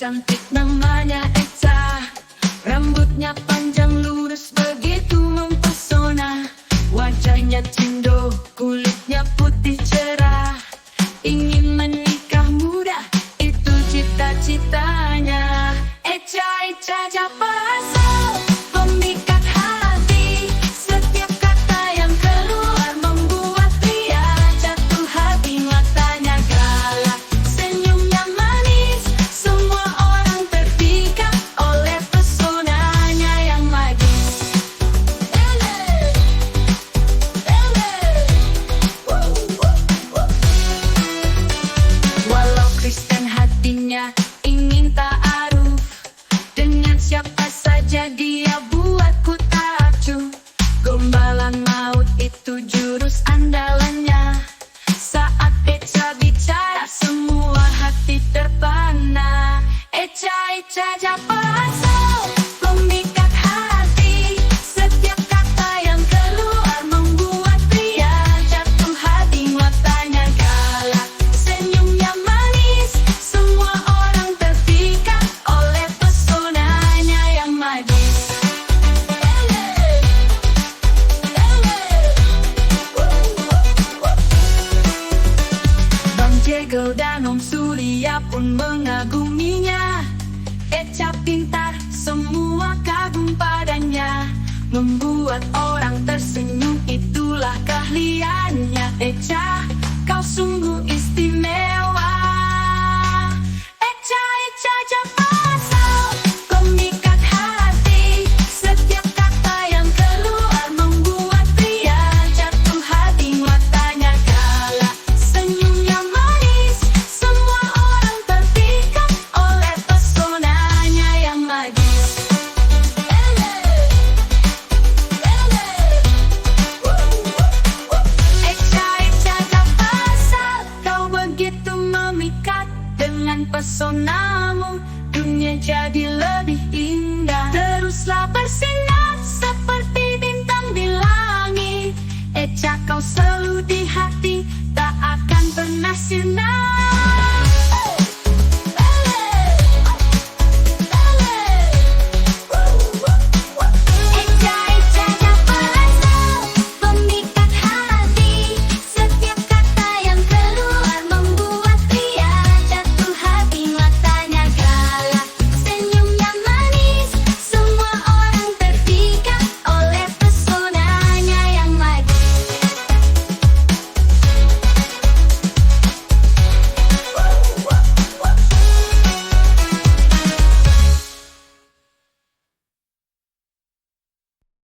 cantik namanya Echa. Rambutnya panjang lurus begitu mempesona. Wajahnya cindo, kulitnya putih cerah. Ingin menikah muda, itu cita-citanya. Echa, Echa Japaraso, pemikat hati. Setiap kata yang keluar membuat pria jatuh hati. Matanya galak, senyumnya manis. Semua orang terpikat oleh pesonanya yang magis. Walau Kristen hatinya ingin ta'aruf, dengan siapa saja dia buatku takjub. Gombalan maut itu jurus andalannya. Saat Echa bicara semua hati terpana. Echa, Echa Japaraso, pemikat hati. Setiap kata yang keluar membuat pria jatuh hati. Matanya galak, senyumnya manis. Semua orang terpikat oleh pesonanya yang magis. Bang Jegel dan Om Surya pun mengaguminya. Echa pintar, semua kagum padanya. Membuat orang tersenyum, itulah keahliannya. Echa, kau sungguh